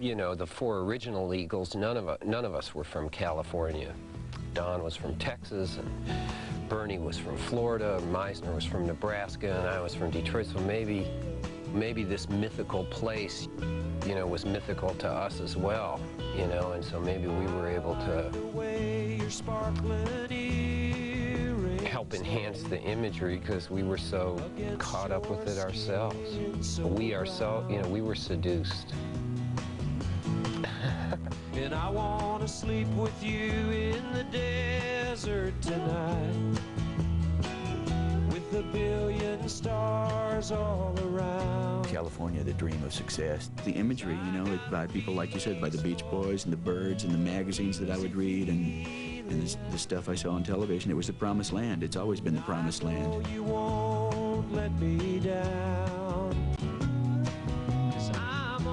you know, the four original Eagles, none of us were from California. Don was from Texas, and Bernie was from Florida, Meisner was from Nebraska, and I was from Detroit. So maybe this mythical place, you know, was mythical to us as well, you know, and so maybe we were able to help enhance the imagery because we were so caught up with it ourselves. We ourselves, you know, we were seduced. And I want to sleep with you in the desert tonight, with a billion stars all around. California, the dream of success. The imagery, you know, by people like you said, by the Beach Boys and the Byrds and the magazines that I would read and the stuff I saw on television, it was the promised land. It's always been the promised land. Oh, you won't let me down, 'cause I'm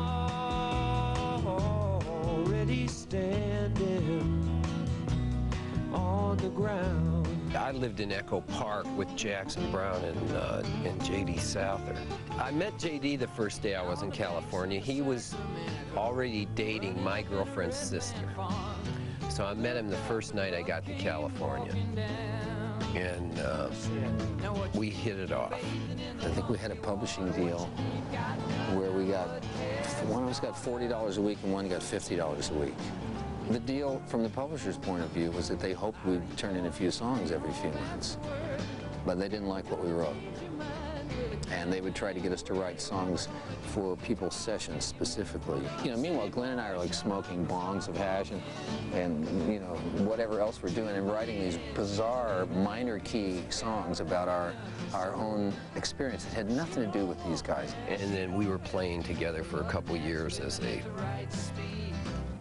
already standing on the ground. I lived in Echo Park with Jackson Browne and J.D. Souther. I met J.D. the first day I was in California. He was already dating my girlfriend's sister. So I met him the first night I got to California, and we hit it off. I think we had a publishing deal where we got, one of us got $40 a week and one got $50 a week. The deal from the publisher's point of view was that they hoped we'd turn in a few songs every few months, but they didn't like what we wrote. And they would try to get us to write songs for people's sessions specifically. You know, meanwhile, Glenn and I are like smoking bongs of hash and you know, whatever else we're doing, and writing these bizarre minor key songs about our own experience. It had nothing to do with these guys. And then we were playing together for a couple years as a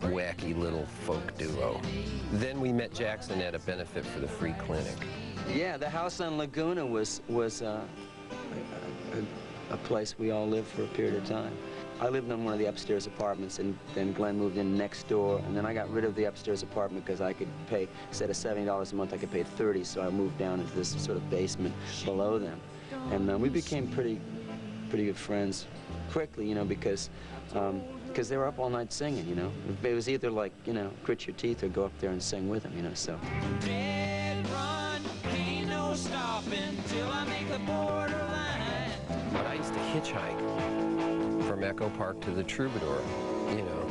wacky little folk duo. Then we met Jackson at a benefit for the free clinic. Yeah, the house on Laguna was a place we all lived for a period of time. I lived in one of the upstairs apartments, and then Glenn moved in next door, and then I got rid of the upstairs apartment because I could pay, instead of $70 a month, I could pay $30, so I moved down into this sort of basement below them. And we became pretty good friends quickly, you know, because they were up all night singing, you know. It was either like, you know, grit your teeth or go up there and sing with them, you know, so. Dead run, ain't no stopping till I make the borderline. But I used to hitchhike from Echo Park to the Troubadour, you know,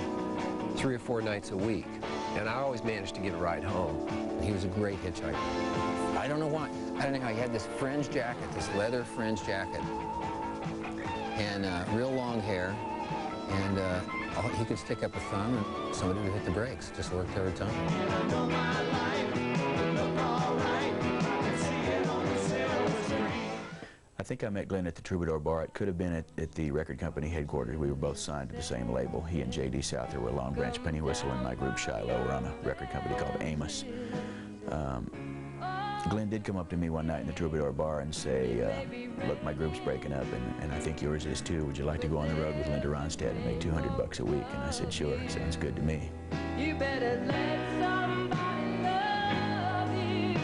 3 or 4 nights a week. And I always managed to get a ride home. He was a great hitchhiker. I don't know why. I don't know how he had this fringe jacket, this leather fringe jacket, and real long hair, and he could stick up a thumb and somebody would hit the brakes. Just worked every time. I think I met Glenn at the Troubadour Bar. It could have been at the record company headquarters. We were both signed to the same label. He and J.D. Souther were Long Branch Penny Whistle, and my group Shiloh were on a record company called Amos. Glenn did come up to me one night in the Troubadour Bar and say, look, my group's breaking up, and I think yours is too. Would you like to go on the road with Linda Ronstadt and make $200 a week? And I said, sure, sounds good to me. You better let somebody love you.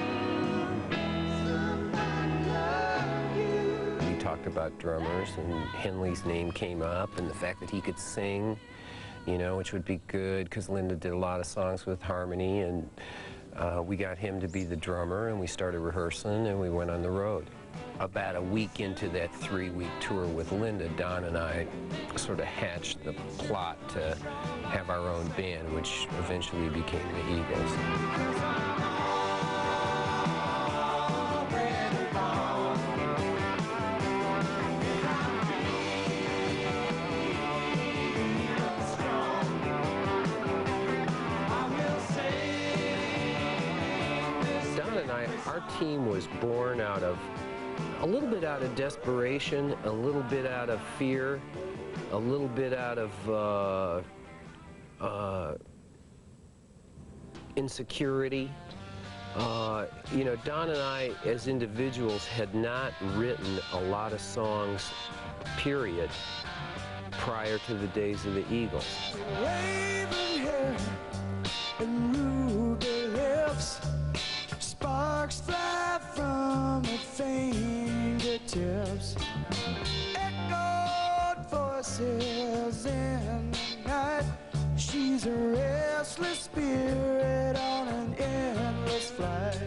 Somebody love you. We talked about drummers, and Henley's name came up, and the fact that he could sing, you know, which would be good, because Linda did a lot of songs with harmony, and we got him to be the drummer, and we started rehearsing, and we went on the road. About a week into that 3-week tour with Linda, Don and I sort of hatched the plot to have our own band, which eventually became the Eagles. Don and I, our team was born out of a little bit out of desperation, a little bit out of fear, a little bit out of insecurity. You know, Don and I, as individuals, had not written a lot of songs, period, prior to the days of the Eagles. Raven hair and ruby lips, sparks fly from her fingertips, echoed voices in the night. She's a restless spirit on an endless flight.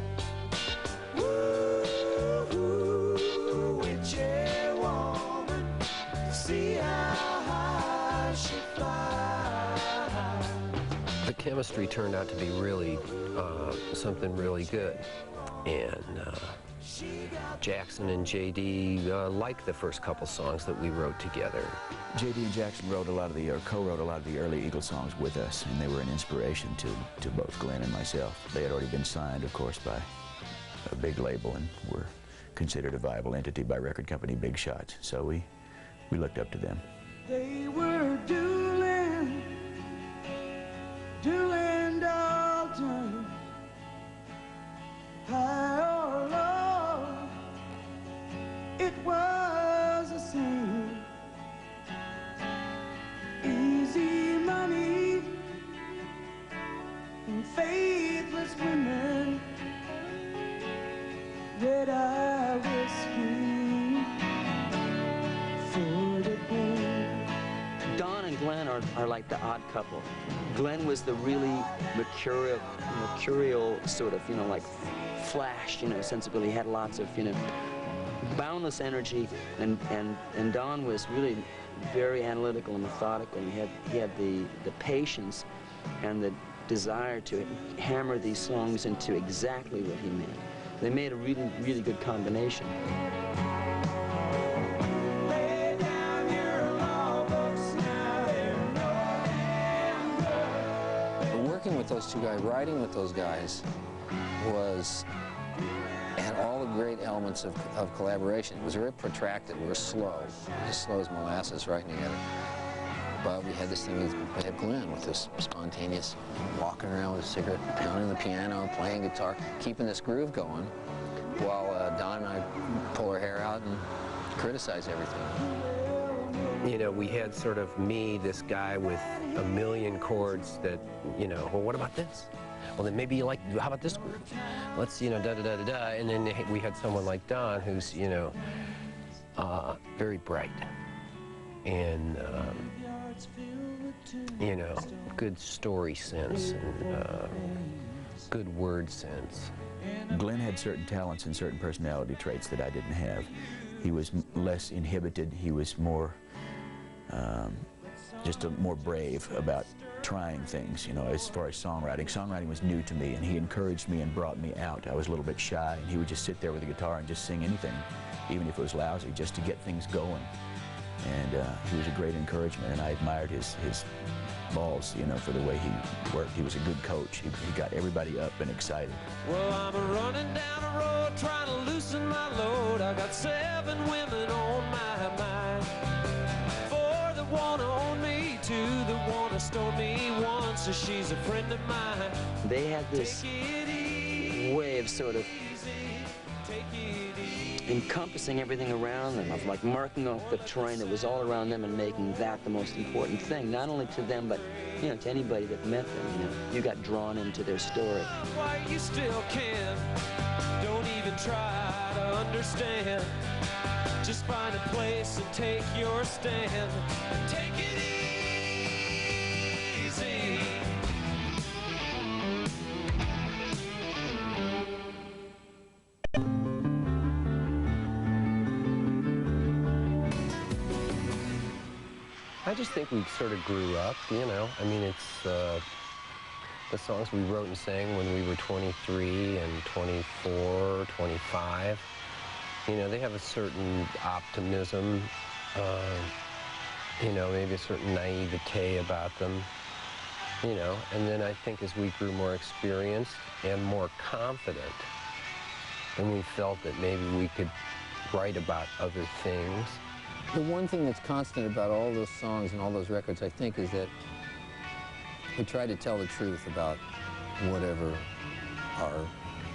Woo, witchy woman, see how high she flies. The chemistry turned out to be really something really good, and Jackson and J.D. liked the first couple songs that we wrote together. J.D. and Jackson wrote a lot of the, or co-wrote a lot of the early Eagles songs with us, and they were an inspiration to both Glenn and myself. They had already been signed, of course, by a big label and were considered a viable entity by record company Big Shots, so we looked up to them. They were dueling Dalton, high or low, it was a sin. Easy money and faithless women, red-eye whiskey for the pain. Don and Glenn are like the odd couple. Glenn was the really mercurial sort of, like flash, sensibility. He had lots of, boundless energy, and Don was really very analytical and methodical, and he had the patience and the desire to hammer these songs into exactly what he meant. They made a really, really good combination. Working with those two guys, writing with those guys, had all the great elements of collaboration. It was very protracted. We were slow, as slow as molasses writing together. But we had this thing, we had Glenn with this spontaneous walking around with a cigarette, pounding the piano, playing guitar, keeping this groove going, while Don and I pull our hair out and criticize everything. We had sort of me, this guy with a million chords that, well, what about this? Well, then maybe how about this group? Let's, da-da-da-da-da. And then we had someone like Don who's, very bright and, good story sense and good word sense. Glenn had certain talents and certain personality traits that I didn't have. He was less inhibited. He was more, just more brave about trying things, as far as songwriting. Songwriting was new to me, and he encouraged me and brought me out. I was a little bit shy, and he would just sit there with the guitar and just sing anything, even if it was lousy, just to get things going. And he was a great encouragement, and I admired his balls, for the way he worked. He was a good coach. He got everybody up and excited. Well, I'm running down a road trying to loosen my load. I got 7 women on my mind. 4 that wanna own me, 2 that wanna stone me, 1 so she's a friend of mine. They had this way of sort of encompassing everything around them, of like marking off the terrain that was all around them and making that the most important thing, not only to them, but to anybody that met them. You got drawn into their story. Why you still can, don't even try to understand. Just find a place and take your stand. Take it easy. I just think we sort of grew up, I mean, it's the songs we wrote and sang when we were 23 and 24, 25. They have a certain optimism, maybe a certain naivete about them, and then I think as we grew more experienced and more confident, then we felt that maybe we could write about other things. The one thing that's constant about all those songs and all those records, I think, is that we try to tell the truth about whatever our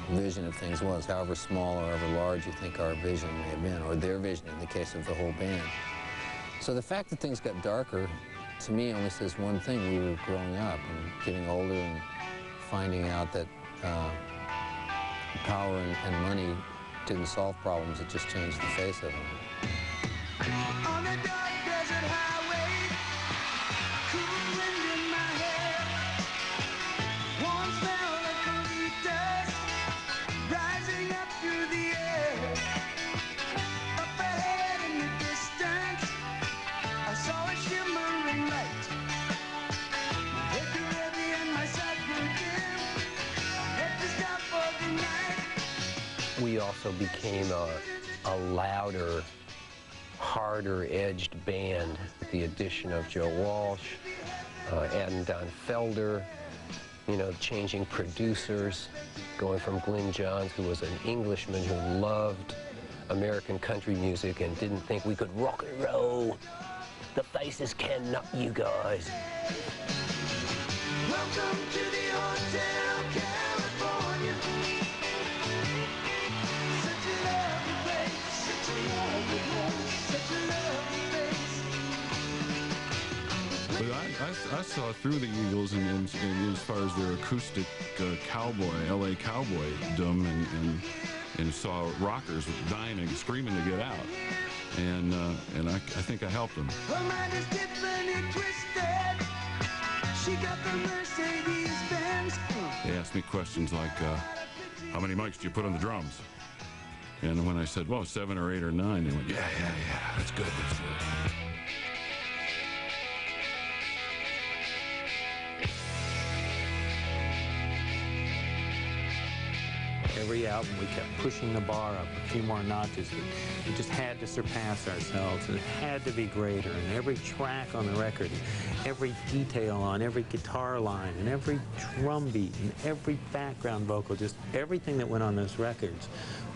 vision of things was, however small or however large you think our vision may have been, or their vision in the case of the whole band. So the fact that things got darker, to me, only says one thing. We were growing up and getting older and finding out that power and money didn't solve problems, it just changed the face of them. On the dark desert highway, cool wind in my hair, also became a louder, harder-edged band with the addition of Joe Walsh, adding Don Felder, you know, changing producers, going from Glyn Johns, who was an Englishman who loved American country music and didn't think we could rock and roll. The Faces cannot, you guys. Welcome to the Hotel California. Such a lovely place, such a lovely place, such a lovely place. But I saw through the Eagles and as far as their acoustic cowboy, LA cowboydom, and saw rockers dying and screaming to get out. And I think I helped them. Her mind is Tiffany twisted. She got the Mercedes-Benz. They asked me questions like, how many mics do you put on the drums? And when I said, well, 7 or 8 or 9, they went, yeah, that's good, that's good. Every album, we kept pushing the bar up a few more notches. We just had to surpass ourselves, and it had to be greater. And every track on the record, and every detail on every guitar line, and every drum beat, and every background vocal, just everything that went on those records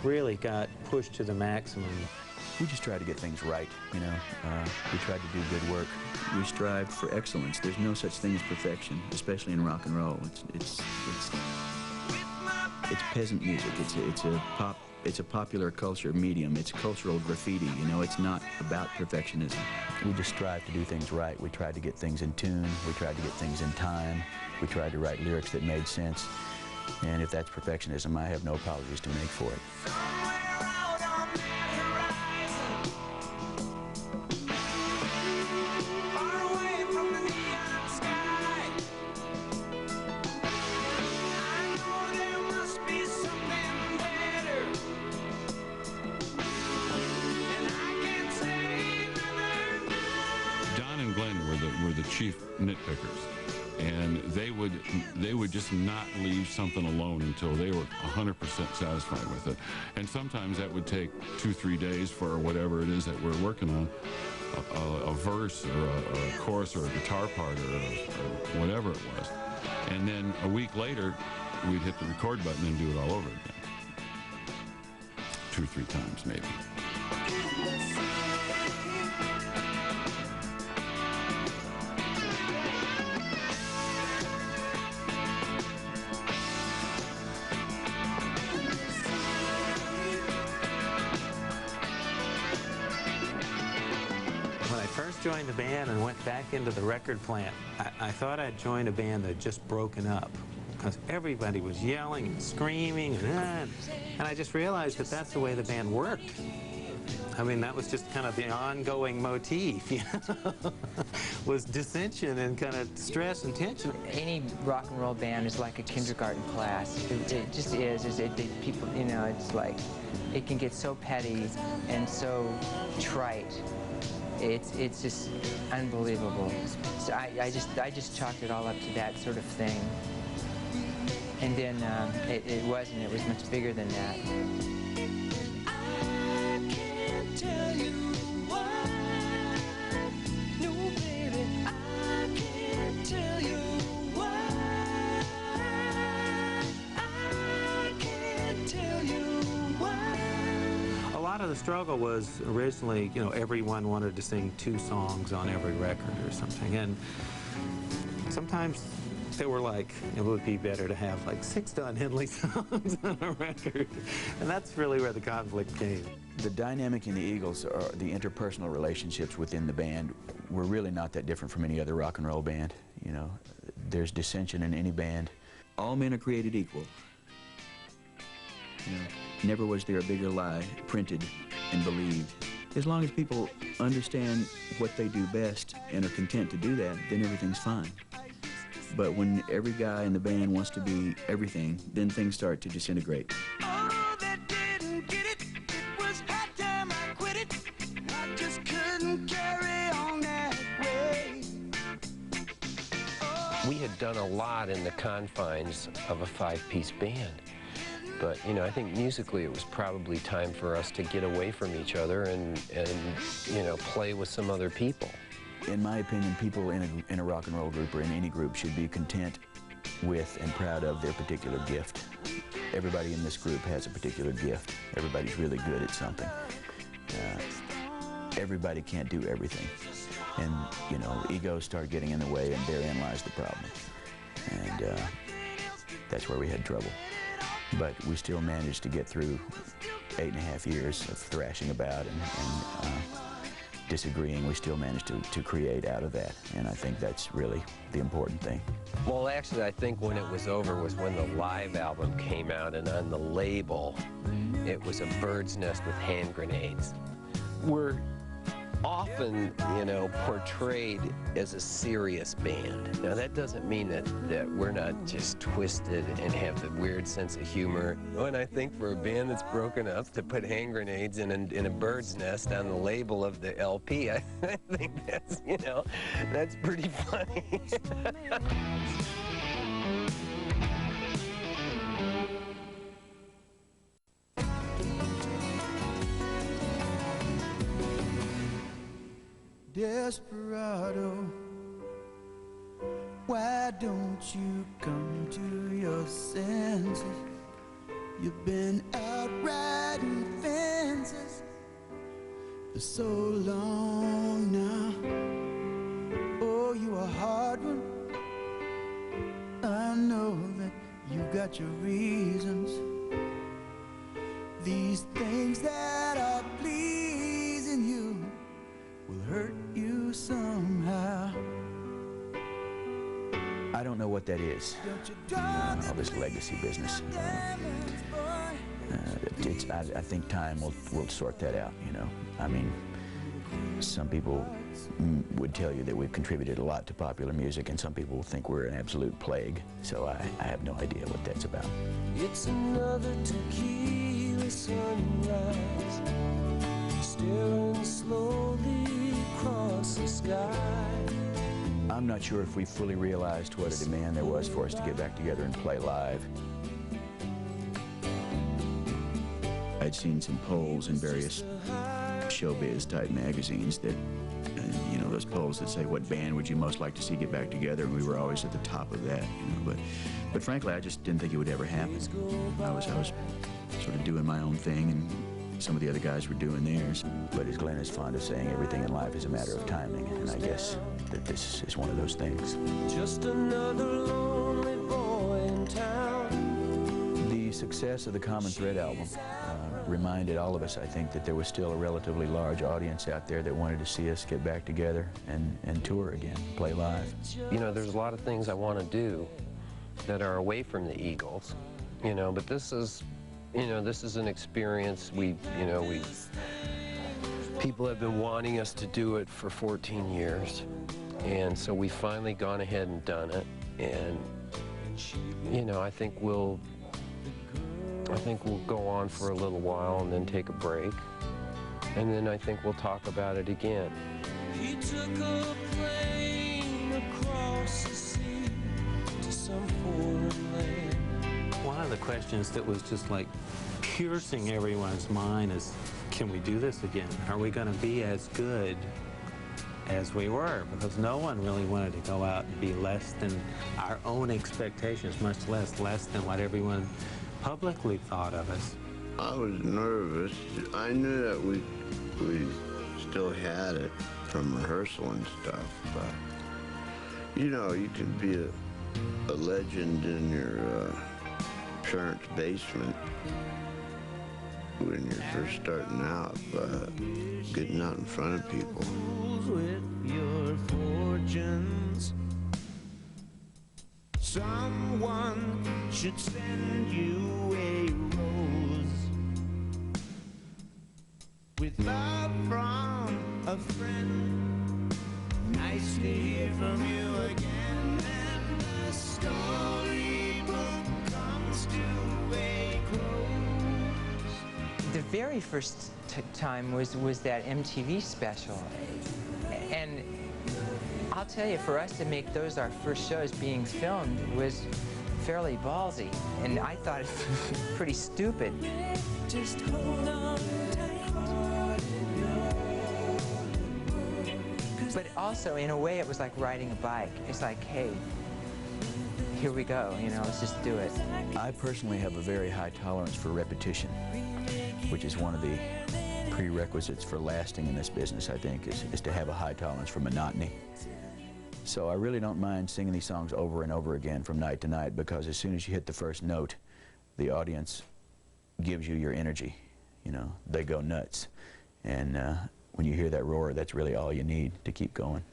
really got pushed to the maximum. We just tried to get things right, you know. We tried to do good work. We strived for excellence. There's no such thing as perfection, especially in rock and roll. It's peasant music. It's a popular culture medium. It's cultural graffiti. You know, it's not about perfectionism. We just strive to do things right. We tried to get things in tune. We tried to get things in time. We tried to write lyrics that made sense. And if that's perfectionism, I have no apologies to make for it. Were the chief nitpickers, and they would just not leave something alone until they were 100% satisfied with it. And sometimes that would take 2-3 days for whatever it is that we're working on, a verse or a chorus or a guitar part or whatever it was. And then a week later, we'd hit the record button and do it all over again. 2 or 3 times maybe. Joined the band and went back into the record plant. I thought I'd joined a band that had just broken up because everybody was yelling and screaming and I just realized that that's the way the band worked. I mean, that was just kind of the ongoing motif, you know, was dissension and kind of stress and tension. Any rock and roll band is like a kindergarten class. It just is. People, you know, it's like, it can get so petty and so trite. It's just unbelievable. So I just chalked it all up to that sort of thing. And then it wasn't. It was much bigger than that. I can't tell you why. No, baby, I can't tell you why. I can't tell you why. A lot of the struggle was originally, you know, everyone wanted to sing 2 songs on every record or something, and sometimes they were like, it would be better to have like 6 Don Henley songs on a record, and that's really where the conflict came. The dynamic in the Eagles, or the interpersonal relationships within the band, were really not that different from any other rock and roll band. You know, there's dissension in any band. All men are created equal. You know, never was there a bigger lie printed and believed. As long as people understand what they do best and are content to do that, then everything's fine. But when every guy in the band wants to be everything, then things start to disintegrate. Oh, that didn't get it. It was high time I quit it. I just couldn't carry on that way. We had done a lot in the confines of a 5-piece band. But, you know, I think musically it was probably time for us to get away from each other and you know, play with some other people. In my opinion, people in a rock and roll group or in any group should be content with and proud of their particular gift. Everybody in this group has a particular gift. Everybody's really good at something. Everybody can't do everything. And, you know, egos start getting in the way, and therein lies the problem. And that's where we had trouble. But we still managed to get through 8.5 years of thrashing about and disagreeing. We still managed to create out of that, and I think that's really the important thing. Well, actually, I think when it was over was when the live album came out, and on the label, it was a bird's nest with hand grenades. We're often, you know, portrayed as a serious band. Now, that doesn't mean that we're not just twisted and have the weird sense of humor. And I think for a band that's broken up to put hand grenades in a bird's nest on the label of the LP, I think that's, you know, that's pretty funny. Desperado, why don't you come to your senses? You've been out riding fences for so long now. Oh, you a hard one. I know that you got your reasons. These things that are pleasing you will hurt you somehow. I don't know what that is, all this legacy business. I think time will sort that out, you know. I mean, some people would tell you that we've contributed a lot to popular music, and some people will think we're an absolute plague, so I have no idea what that's about. It's another tequila sunrise, staring slowly across the sky. I'm not sure if we fully realized what a demand there was for us to get back together and play live. I'd seen some polls in various showbiz type magazines that, you know, those polls that say what band would you most like to see get back together, and we were always at the top of that, you know. But frankly, I just didn't think it would ever happen. I was sort of doing my own thing, and some of the other guys were doing theirs. But as Glenn is fond of saying, everything in life is a matter of timing, and I guess that this is one of those things. Just another lonely boy in town. The success of the Common Thread album reminded all of us, I think, that there was still a relatively large audience out there that wanted to see us get back together and tour again, play live. You know, there's a lot of things I want to do that are away from the Eagles, you know, but this is, you know, this is an experience people have been wanting us to do it for 14 years, and so we've finally gone ahead and done it, and, you know, I think we'll go on for a little while and then take a break, and then I think we'll talk about it again. He took a plane across the sea to some foreign land. One of the questions that was just like piercing everyone's mind is, can we do this again? Are we going to be as good as we were? Because no one really wanted to go out and be less than our own expectations, much less than what everyone publicly thought of us. I was nervous. I knew that we still had it from rehearsal and stuff, but you know, you can be a legend in your parents' basement when you're first starting out, but getting out in front of people. With your fortunes, someone should send you a rose with love from a friend. Nice to hear from you again, and the storybook comes to a close. The very first time was that MTV special, and I'll tell you, for us to make those our first shows being filmed was fairly ballsy, and I thought it pretty stupid. Just hold on tight. But also, in a way, it was like riding a bike. It's like, hey, here we go, you know, let's just do it. I personally have a very high tolerance for repetition, which is one of the prerequisites for lasting in this business, I think, is to have a high tolerance for monotony. So I really don't mind singing these songs over and over again from night to night, because as soon as you hit the first note, the audience gives you your energy. You know, they go nuts. And when you hear that roar, that's really all you need to keep going.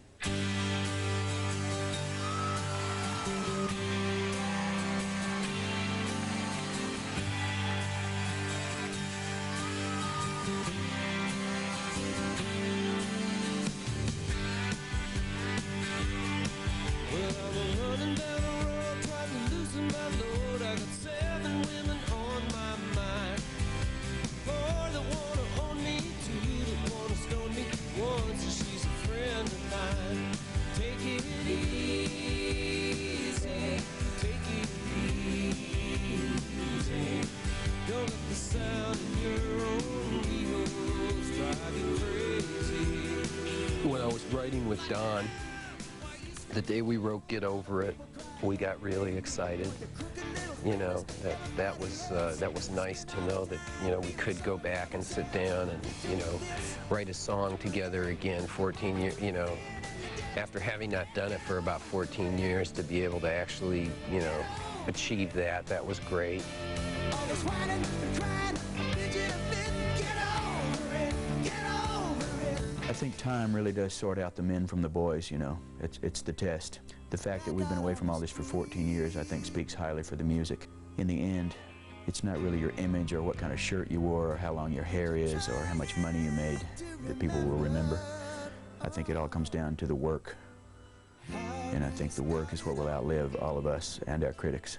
When I was writing with Don, the day we wrote Get Over It, we got really excited. You know, that was nice to know that, you know, we could go back and sit down and, you know, write a song together again 14 years, you know, after having not done it for about 14 years, to be able to actually, you know, achieve that, that was great. I think time really does sort out the men from the boys, you know. It's the test. The fact that we've been away from all this for 14 years, I think, speaks highly for the music. In the end, it's not really your image or what kind of shirt you wore or how long your hair is or how much money you made that people will remember. I think it all comes down to the work. And I think the work is what will outlive all of us and our critics.